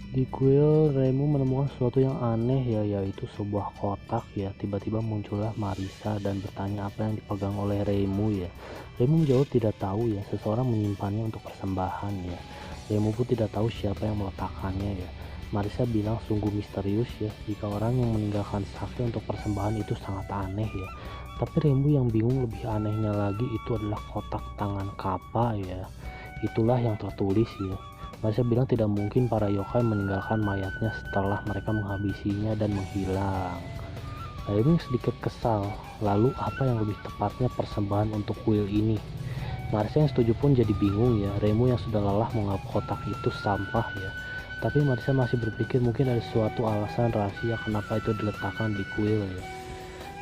Di kuil, Remu menemukan sesuatu yang aneh ya, yaitu sebuah kotak ya. Tiba-tiba muncullah Marisa dan bertanya apa yang dipegang oleh Remu ya. Remu menjawab tidak tahu ya, seseorang menyimpannya untuk persembahan ya. Remu pun tidak tahu siapa yang meletakkannya ya. Marisa bilang sungguh misterius ya, jika orang yang meninggalkan sakti untuk persembahan itu sangat aneh ya. Tapi Remu yang bingung lebih anehnya lagi itu adalah kotak tangan kapa ya. Itulah yang tertulis ya. Marsha bilang tidak mungkin para yokai meninggalkan mayatnya setelah mereka menghabisinya dan menghilang. Remu sedikit kesal, lalu apa yang lebih tepatnya persembahan untuk kuil ini? Marsha yang setuju pun jadi bingung ya, Remu yang sudah lelah menganggap kotak itu sampah ya. Tapi Marsha masih berpikir mungkin ada suatu alasan rahasia kenapa itu diletakkan di kuil ya.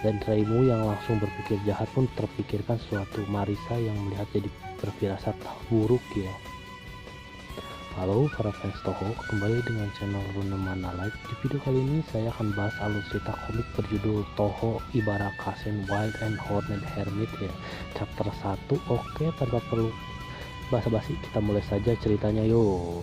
Dan Remu yang langsung berpikir jahat pun terpikirkan sesuatu. Marisa yang melihat jadi berfirasat buruk ya. Halo para fans Toho, kembali dengan channel Runa Mana Live. Di video kali ini saya akan bahas alur cerita komik berjudul Toho Ibarakasen Wild and Horned Hermit ya, chapter 1. Oke, tanpa perlu basa-basi kita mulai saja ceritanya yuk.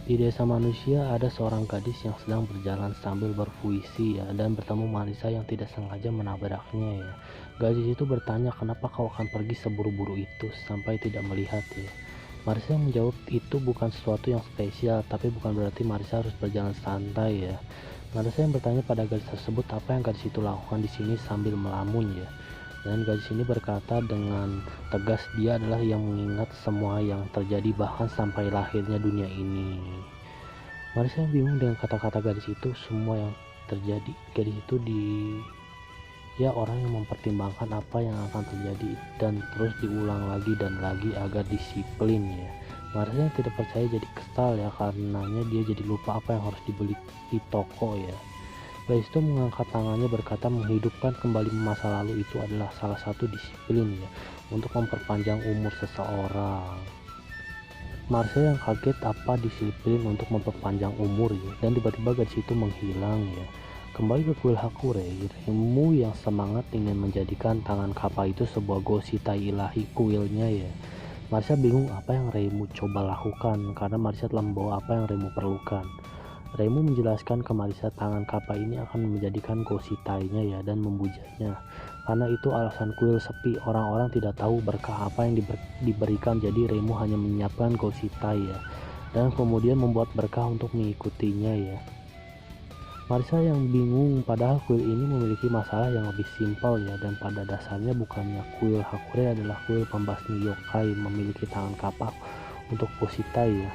Di desa manusia ada seorang gadis yang sedang berjalan sambil berpuisi ya, dan bertemu Marisa yang tidak sengaja menabraknya ya. Gadis itu bertanya kenapa kau akan pergi seburu-buru itu sampai tidak melihat ya. Marisa menjawab itu bukan sesuatu yang spesial, tapi bukan berarti Marisa harus berjalan santai ya. Marisa yang bertanya pada gadis tersebut apa yang gadis itu lakukan di sini sambil melamun ya. Dan gadis ini berkata dengan tegas dia adalah yang mengingat semua yang terjadi bahkan sampai lahirnya dunia ini. Marisa yang bingung dengan kata-kata gadis itu, semua yang terjadi. Gadis itu ya orang yang mempertimbangkan apa yang akan terjadi dan terus diulang lagi dan lagi agar disiplin ya. Marisa yang tidak percaya jadi kesal ya, karenanya dia jadi lupa apa yang harus dibeli di toko ya. Gadis itu mengangkat tangannya berkata menghidupkan kembali masa lalu itu adalah salah satu disiplin ya untuk memperpanjang umur seseorang. Marcel yang kaget apa disiplin untuk memperpanjang umur ya, dan tiba-tiba gadis itu menghilang ya. Kembali ke kuil Hakure, Remu yang semangat ingin menjadikan tangan kapa itu sebuah gositai ilahi kuilnya ya. Marcia bingung apa yang Remu coba lakukan karena Marcia telah membawa apa yang Remu perlukan. Remu menjelaskan ke Marisa tangan kapa ini akan menjadikan gositainya ya dan membujanya. Karena itu alasan kuil sepi, orang-orang tidak tahu berkah apa yang diberikan, jadi Remu hanya menyiapkan gositai ya. Dan kemudian membuat berkah untuk mengikutinya ya. Marisa yang bingung padahal kuil ini memiliki masalah yang lebih simpel ya, dan pada dasarnya bukannya kuil Hakure adalah kuil pembasmi yokai memiliki tangan kapak untuk gositai ya.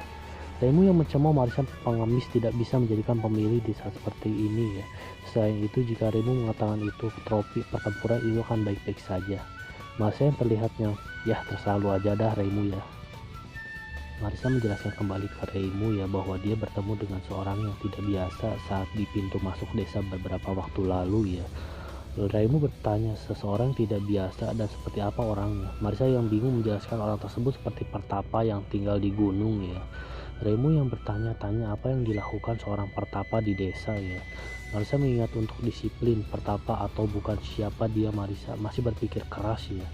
Remu yang mencemooh Marisa pengemis tidak bisa menjadikan pemilih di saat seperti ini ya. Selain itu, jika Remu mengatakan itu trofi pertempuran itu akan baik-baik saja. Marisa yang terlihatnya ya terselalu aja dah Remu ya. Marisa menjelaskan kembali ke Remu ya bahwa dia bertemu dengan seorang yang tidak biasa saat di pintu masuk desa beberapa waktu lalu ya. Remu bertanya seseorang tidak biasa dan seperti apa orangnya. Marisa yang bingung menjelaskan orang tersebut seperti pertapa yang tinggal di gunung ya. Remu yang bertanya-tanya apa yang dilakukan seorang pertapa di desa ya. Marisa mengingat untuk disiplin pertapa atau bukan siapa dia. Marisa masih berpikir keras ya.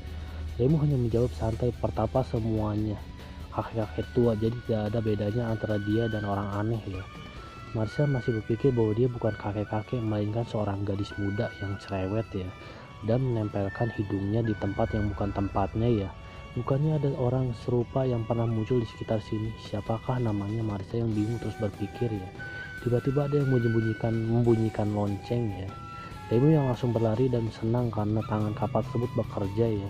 Remu hanya menjawab santai, pertapa semuanya kakek-kakek tua, jadi tidak ada bedanya antara dia dan orang aneh ya. Marisa masih berpikir bahwa dia bukan kakek-kakek melainkan seorang gadis muda yang cerewet ya, dan menempelkan hidungnya di tempat yang bukan tempatnya ya. Bukannya ada orang serupa yang pernah muncul di sekitar sini? Siapakah namanya? Marisa yang bingung terus berpikir ya. Tiba-tiba ada yang membunyikan lonceng ya. Remu yang langsung berlari dan senang karena tangan kapal tersebut bekerja ya.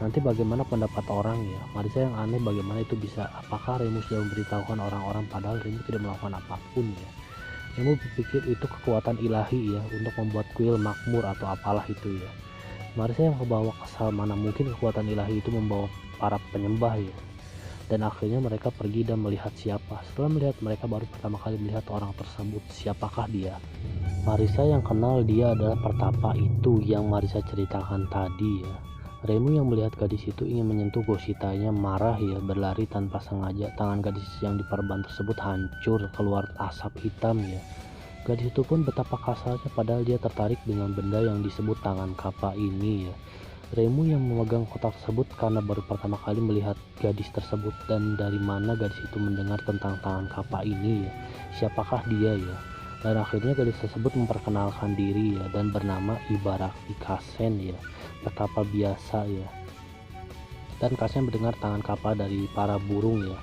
Nanti bagaimana pendapat orang ya? Marisa yang aneh bagaimana itu bisa? Apakah Remu sudah memberitahukan orang-orang padahal Remu tidak melakukan apapun ya? Remu berpikir itu kekuatan ilahi ya untuk membuat kuil makmur atau apalah itu ya. Marisa yang kebawa kesal, mana mungkin kekuatan ilahi itu membawa para penyembah ya. Dan akhirnya mereka pergi dan melihat siapa. Setelah melihat, mereka baru pertama kali melihat orang tersebut. Siapakah dia? Marisa yang kenal dia adalah pertapa itu yang Marisa ceritakan tadi ya. Remu yang melihat gadis itu ingin menyentuh gositanya marah ya, berlari tanpa sengaja. Tangan gadis yang diperban tersebut hancur, keluar asap hitam ya. Gadis itu pun betapa kasarnya padahal dia tertarik dengan benda yang disebut tangan kapa ini ya. Remu yang memegang kotak tersebut karena baru pertama kali melihat gadis tersebut, dan dari mana gadis itu mendengar tentang tangan kapa ini ya. Siapakah dia ya? Dan akhirnya gadis tersebut memperkenalkan diri ya, dan bernama Ibaraki Kasen ya, petapa biasa ya. Dan Kasen mendengar tangan kapa dari para burung ya.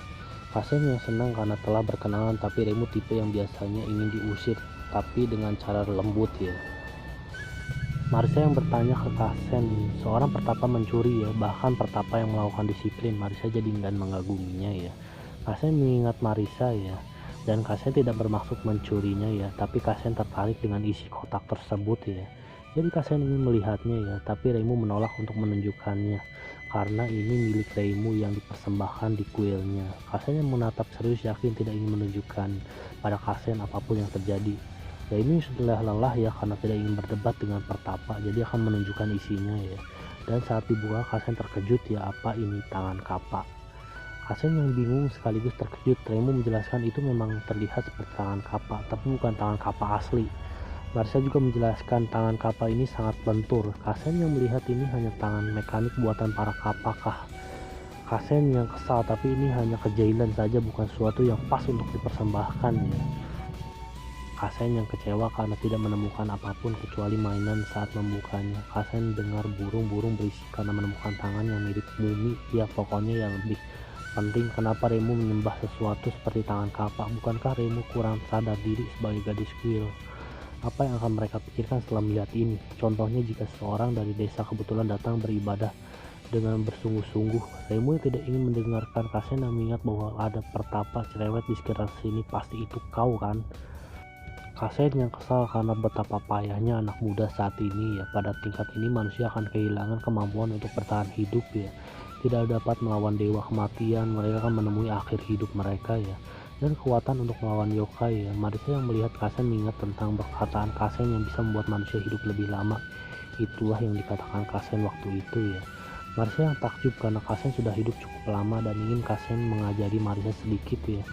Kasen yang senang karena telah berkenalan, tapi Remu tipe yang biasanya ingin diusir, tapi dengan cara lembut ya. Marisa yang bertanya ke Kasen, seorang pertapa mencuri ya, bahkan pertapa yang melakukan disiplin. Marisa jadi enggan mengaguminya ya. Kasen mengingat Marisa ya, dan Kasen tidak bermaksud mencurinya ya, tapi Kasen tertarik dengan isi kotak tersebut ya. Jadi Kasen ingin melihatnya ya, tapi Reimu menolak untuk menunjukkannya karena ini milik Reimu yang dipersembahkan di kuilnya. Kasen yang menatap serius yakin tidak ingin menunjukkan pada Kasen apapun yang terjadi. Reimu sudah lelah ya karena tidak ingin berdebat dengan pertapa, jadi akan menunjukkan isinya ya. Dan saat dibuka, Kasen terkejut ya, apa ini tangan kapa. Kasen yang bingung sekaligus terkejut. Reimu menjelaskan itu memang terlihat seperti tangan kapa, tapi bukan tangan kapa asli. Marisa juga menjelaskan tangan kapa ini sangat lentur. Kasen yang melihat ini hanya tangan mekanik buatan para kapa kah. Kasen yang kesal, tapi ini hanya kejailan saja, bukan sesuatu yang pas untuk dipersembahkan ya. Kasen yang kecewa karena tidak menemukan apapun kecuali mainan saat membukanya. Kasen dengar burung-burung berisik karena menemukan tangan yang mirip mumi. Ya pokoknya yang lebih penting, kenapa Remu menyembah sesuatu seperti tangan kapak? Bukankah Remu kurang sadar diri sebagai gadis kuil? Apa yang akan mereka pikirkan setelah melihat ini? Contohnya jika seorang dari desa kebetulan datang beribadah dengan bersungguh-sungguh. Remu tidak ingin mendengarkan Kasen dan mengingat bahwa ada pertapa cerewet di sekitar sini. Pasti itu kau kan? Kasen yang kesal karena betapa payahnya anak muda saat ini ya. Pada tingkat ini manusia akan kehilangan kemampuan untuk bertahan hidup ya. Tidak dapat melawan dewa kematian, mereka akan menemui akhir hidup mereka ya. Dan kekuatan untuk melawan yokai ya. Marisa yang melihat Kasen mengingat tentang perkataan Kasen yang bisa membuat manusia hidup lebih lama. Itulah yang dikatakan Kasen waktu itu ya. Marisa yang takjub karena Kasen sudah hidup cukup lama dan ingin Kasen mengajari Marisa sedikit ya.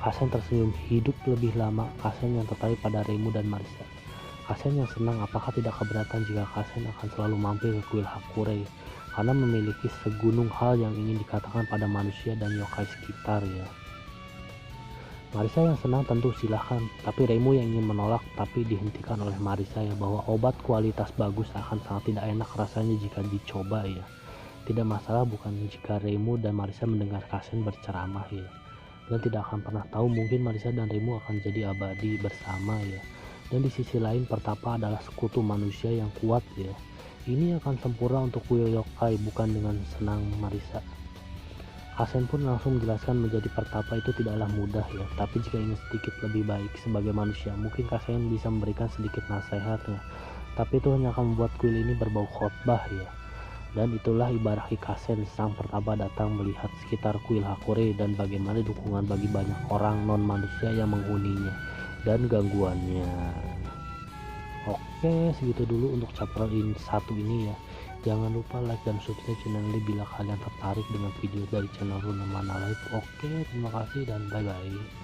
Kasen tersenyum, hidup lebih lama. Kasen yang tertarik pada Remu dan Marisa. Kasen yang senang, apakah tidak keberatan jika Kasen akan selalu mampir ke kuil Hakure karena memiliki segunung hal yang ingin dikatakan pada manusia dan yokai sekitar ya. Marisa yang senang tentu silahkan, tapi Remu yang ingin menolak tapi dihentikan oleh Marisa ya, bahwa obat kualitas bagus akan sangat tidak enak rasanya jika dicoba ya. Tidak masalah bukan jika Remu dan Marisa mendengar Kasen berceramah ya. Dan tidak akan pernah tahu, mungkin Marisa dan Remu akan jadi abadi bersama ya. Dan di sisi lain pertapa adalah sekutu manusia yang kuat ya. Ini akan sempurna untuk kuil yokai, bukan dengan senang Marisa. Kasen pun langsung menjelaskan menjadi pertapa itu tidaklah mudah ya, tapi jika ingin sedikit lebih baik sebagai manusia, mungkin Kasen bisa memberikan sedikit nasihatnya. Tapi itu hanya akan membuat kuil ini berbau khotbah ya. Dan itulah Ibaraki Kasen, sang pertapa datang melihat sekitar kuil Hakure dan bagaimana dukungan bagi banyak orang non manusia yang menghuninya dan gangguannya. Oke, segitu dulu untuk chapter 1 ini ya. Jangan lupa like dan subscribe channel ini bila kalian tertarik dengan video dari channel Runamana Live. Oke, terima kasih dan bye bye.